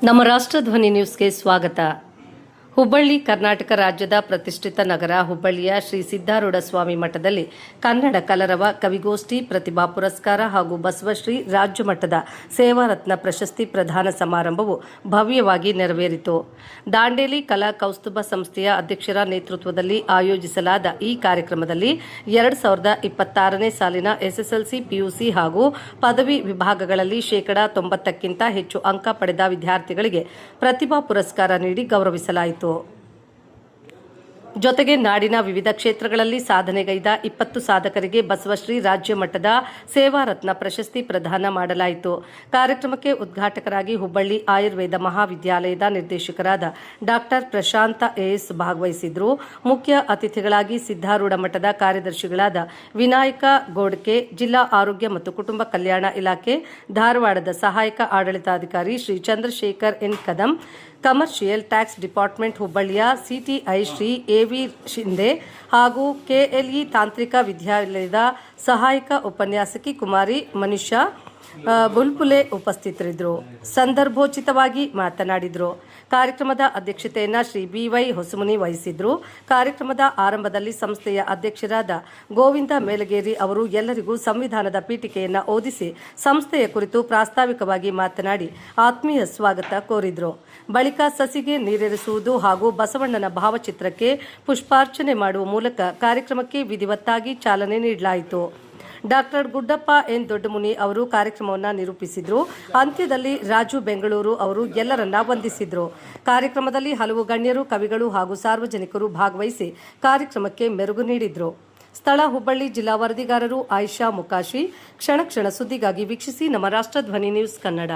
ನಮ್ಮ ರಾಷ್ಟ್ರಧ್ವನಿ ನ್ಯೂಸ್ಗೆ ಸ್ವಾಗತ. ಹುಬ್ಬಳ್ಳಿ ಕರ್ನಾಟಕ ರಾಜ್ಯದ ಪ್ರತಿಷ್ಠಿತ ನಗರ ಹುಬ್ಬಳ್ಳಿಯ ಶ್ರೀ ಸಿದ್ದಾರೂಢ ಸ್ವಾಮಿ ಮಠದಲ್ಲಿ ಕನ್ನಡ ಕಲರವ ಕವಿಗೋಷ್ಠಿ, ಪ್ರತಿಭಾ ಪುರಸ್ಕಾರ ಹಾಗೂ ಬಸವಶ್ರೀ ರಾಜ್ಯ ಮಟ್ಟದ ಸೇವಾರತ್ನ ಪ್ರಶಸ್ತಿ ಪ್ರದಾನ ಸಮಾರಂಭವು ಭವ್ಯವಾಗಿ ನೆರವೇರಿತು. ದಾಂಡೇಲಿ ಕಲಾ ಕೌಸ್ತುಭ ಸಂಸ್ಥೆಯ ಅಧ್ಯಕ್ಷರ ನೇತೃತ್ವದಲ್ಲಿ ಆಯೋಜಿಸಲಾದ ಈ ಕಾರ್ಯಕ್ರಮದಲ್ಲಿ 2026ನೇ ಸಾಲಿನ ಎಸ್ಎಸ್ಎಲ್ಸಿ, ಪಿಯುಸಿ ಹಾಗೂ ಪದವಿ ವಿಭಾಗಗಳಲ್ಲಿ 90%ಕ್ಕಿಂತ ಹೆಚ್ಚು ಅಂಕ ಪಡೆದ ವಿದ್ಯಾರ್ಥಿಗಳಿಗೆ ಪ್ರತಿಭಾ ಪುರಸ್ಕಾರ ನೀಡಿ ಗೌರವಿಸಲಾಯಿತು. ಜೊತೆಗೆ ನಾಡಿನ ವಿವಿಧ ಕ್ಷೇತ್ರಗಳಲ್ಲಿ ಸಾಧನೆಗೈದ 20 ಸಾಧಕರಿಗೆ ಬಸವಶ್ರೀ ರಾಜ್ಯ ಮಟ್ಟದ ಸೇವಾರತ್ನ ಪ್ರಶಸ್ತಿ ಪ್ರದಾನ ಮಾಡಲಾಯಿತು. ಕಾರ್ಯಕ್ರಮಕ್ಕೆ ಉದ್ಘಾಟಕರಾಗಿ ಹುಬ್ಬಳ್ಳಿ ಆಯುರ್ವೇದ ಮಹಾವಿದ್ಯಾಲಯದ ನಿರ್ದೇಶಕರಾದ ಡಾಕ್ಟರ್ ಪ್ರಶಾಂತ ಎಸ್ ಭಾಗವಹಿಸಿದ್ರು. ಮುಖ್ಯ ಅತಿಥಿಗಳಾಗಿ ಸಿದ್ದಾರೂಢ ಮಠದ ಕಾರ್ಯದರ್ಶಿಗಳಾದ ವಿನಾಯಕ ಗೋಡ್ಕೆ, ಜಿಲ್ಲಾ ಆರೋಗ್ಯ ಮತ್ತು ಕುಟುಂಬ ಕಲ್ಯಾಣ ಇಲಾಖೆ ಧಾರವಾಡದ ಸಹಾಯಕ ಆಡಳಿತಾಧಿಕಾರಿ Shri Chandrashekhar N Kadam, commercial tax department ಹುಬ್ಬಳ್ಳಿಯ ಸಿಟಿಐ ಶ್ರೀ ಎವಿ ಶಿಂದೆ ಹಾಗೂ ಕೆಎಲ್ಇ ತಾಂತ್ರಿಕ ವಿದ್ಯಾಲಯದ ಸಹಾಯಕ ಉಪನ್ಯಾಸಕಿ ಕುಮಾರಿ ಮನುಷ್ಯ ಬುಲ್ಪುಲೆ ಉಪಸ್ಥಿತರಿದ್ದರು. ಸಂದರ್ಭೋಚಿತವಾಗಿ ಮಾತನಾಡಿದರು. ಕಾರ್ಯಕ್ರಮದ ಅಧ್ಯಕ್ಷತೆಯನ್ನು ಶ್ರೀ ಬಿವೈ ಹೊಸಮುನಿ ವಹಿಸಿದ್ರು. ಕಾರ್ಯಕ್ರಮದ ಆರಂಭದಲ್ಲಿ ಸಂಸ್ಥೆಯ ಅಧ್ಯಕ್ಷರಾದ ಗೋವಿಂದ ಮೇಲಗೇರಿ ಅವರು ಎಲ್ಲರಿಗೂ ಸಂವಿಧಾನದ ಪೀಠಿಕೆಯನ್ನು ಓದಿಸಿ ಸಂಸ್ಥೆಯ ಕುರಿತು ಪ್ರಾಸ್ತಾವಿಕವಾಗಿ ಮಾತನಾಡಿ ಆತ್ಮೀಯ ಸ್ವಾಗತ ಕೋರಿದರು. ಬಳಿಕ ಸಸಿಗೆ ನೀರೆರೆಸುವುದು ಹಾಗೂ ಬಸವಣ್ಣನ ಭಾವಚಿತ್ರಕ್ಕೆ ಪುಷ್ಪಾರ್ಚನೆ ಮಾಡುವ ಮೂಲಕ ಕಾರ್ಯಕ್ರಮಕ್ಕೆ ವಿಧಿವತ್ತಾಗಿ ಚಾಲನೆ ನೀಡಲಾಯಿತು. ಡಾಕ್ಟರ್ ಗುಡ್ಡಪ್ಪ ಎನ್ ದೊಡ್ಡಮುನಿ ಅವರು ಕಾರ್ಯಕ್ರಮವನ್ನು ನಿರೂಪಿಸಿದರು. ಅಂತ್ಯದಲ್ಲಿ ರಾಜು ಬೆಂಗಳೂರು ಅವರು ಎಲ್ಲರನ್ನ ವಂದಿಸಿದರು. ಕಾರ್ಯಕ್ರಮದಲ್ಲಿ ಹಲವು ಗಣ್ಯರು, ಕವಿಗಳು ಹಾಗೂ ಸಾರ್ವಜನಿಕರು ಭಾಗವಹಿಸಿ ಕಾರ್ಯಕ್ರಮಕ್ಕೆ ಮೆರುಗು ನೀಡಿದರು. ಸ್ಥಳ ಹುಬ್ಬಳ್ಳಿ. ಜಿಲ್ಲಾ ವರದಿಗಾರರು ಆಯಿಷಾ ಮುಕಾಶಿ. ಕ್ಷಣ ಕ್ಷಣ ಸುದ್ದಿಗಾಗಿ ವೀಕ್ಷಿಸಿ ನಮ್ಮ Rashtradhwani news Kannada.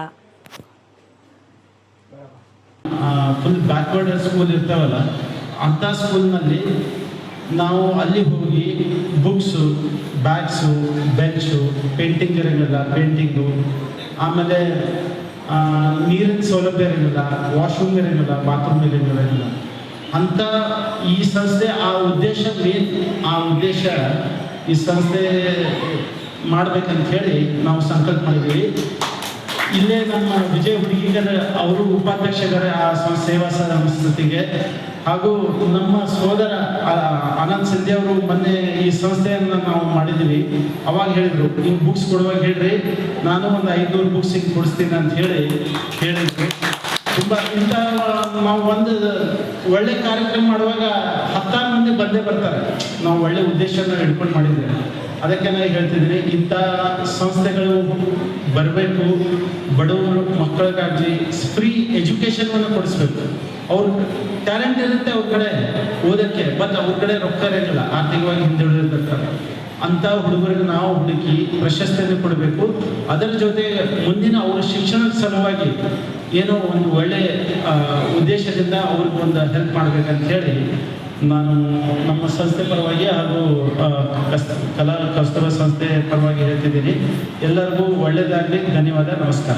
Full backward school ಇರ್ತಾವಲ್ಲ, ಅಂಥ ಸ್ಕೂಲ್ನಲ್ಲಿ ನಾವು ಅಲ್ಲಿ ಹೋಗಿ ಬುಕ್ಸು, ಬ್ಯಾಗ್ಸು, ಬೆಂಚು, ಪೇಂಟಿಂಗ್ ಇರೋಂಗಿಲ್ಲ, ಪೇಂಟಿಂಗು, ಆಮೇಲೆ ನೀರಿನ ಸೌಲಭ್ಯ ಇರೋಂಗಿಲ್ಲ, ವಾಶ್ರೂಮ್ ಇರೋಂಗಿಲ್ಲ, ಬಾತ್ರೂಮ್ ಇರೋಂಗಿಲ್ಲ ಅಂತ ಈ ಸಂಸ್ಥೆ ಆ ಉದ್ದೇಶ ಈ ಸಂಸ್ಥೆ ಮಾಡಬೇಕಂತ ಹೇಳಿ ನಾವು ಸಂಕಲ್ಪ ಮಾಡಿದ್ದೀವಿ. ಇಲ್ಲೇ ನಮ್ಮ ವಿಜಯ ಹುಡುಗಿಗರ ಅವರು ಉಪಾಧ್ಯಕ್ಷರ ಆ ಸೇವಾ ಸಂಸ್ಥೆಗೆ ಹಾಗೂ ನಮ್ಮ ಸೋದರ ಅನಂತ್ ಸಿಂಧೆ ಅವರು ಮೊನ್ನೆ ಈ ಸಂಸ್ಥೆಯನ್ನು ನಾವು ಮಾಡಿದ್ದೀವಿ. ಅವಾಗ ಹೇಳಿದರು, ನೀವು ಬುಕ್ಸ್ ಕೊಡುವಾಗ ಹೇಳ್ರಿ, ನಾನು ಒಂದು 500 ಬುಕ್ಸ್ ಹಿಂಗೆ ಕೊಡಿಸ್ತೀನಿ ಅಂತ ಹೇಳಿದ್ರು. ತುಂಬ ಇಂಥ ನಾವು ಒಂದು ಒಳ್ಳೆ ಕಾರ್ಯಕ್ರಮ ಮಾಡುವಾಗ 10 ಮಂದಿ ಬಂದೇ ಬರ್ತಾರೆ. ನಾವು ಒಳ್ಳೆ ಉದ್ದೇಶನ ಹಿಡ್ಕೊಂಡು ಮಾಡಿದ್ದೇವೆ. ಅದಕ್ಕೆ ನಾನು ಹೇಳ್ತಿದ್ದೀನಿ, ಇಂಥ ಸಂಸ್ಥೆಗಳು ಬರಬೇಕು. ಬಡವರು ಮಕ್ಕಳಿಗಾಗಿ ಫ್ರೀ ಎಜುಕೇಷನನ್ನು ಕೊಡಿಸ್ಬೇಕು. ಅವ್ರ ಟ್ಯಾಲೆಂಟ್ ಇರುತ್ತೆ ಅವ್ರ ಕಡೆ ಓದೋಕ್ಕೆ, ಬಟ್ ಅವ್ರ ಕಡೆ ರೊಕ್ಕ ಇರೋಂಗಿಲ್ಲ, ಆರ್ಥಿಕವಾಗಿ ಹಿಂದುಳಿದಿರ್ತಾರೆ. ಅಂಥ ಹುಡುಗರಿಗೆ ನಾವು ಹುಡುಕಿ ಪ್ರಶಸ್ತಿಯನ್ನು ಕೊಡಬೇಕು. ಅದರ ಜೊತೆ ಮುಂದಿನ ಅವರ ಶಿಕ್ಷಣದ ಸಲುವಾಗಿ ಏನೋ ಒಂದು ಒಳ್ಳೆಯ ಉದ್ದೇಶದಿಂದ ಅವ್ರಿಗೆ ಒಂದು ಹೆಲ್ಪ್ ಮಾಡಬೇಕಂತ ಹೇಳಿ ನಾನು ನಮ್ಮ ಸಂಸ್ಥೆ ಪರವಾಗಿ ಹಾಗೂ ಕಲಾ ಕೌಸ್ತುಭ ಸಂಸ್ಥೆ ಪರವಾಗಿ ಹೇಳ್ತಿದ್ದೀನಿ. ಎಲ್ಲರಿಗೂ ಒಳ್ಳೆಯದಾಗಲಿ. ಧನ್ಯವಾದ. ನಮಸ್ಕಾರ.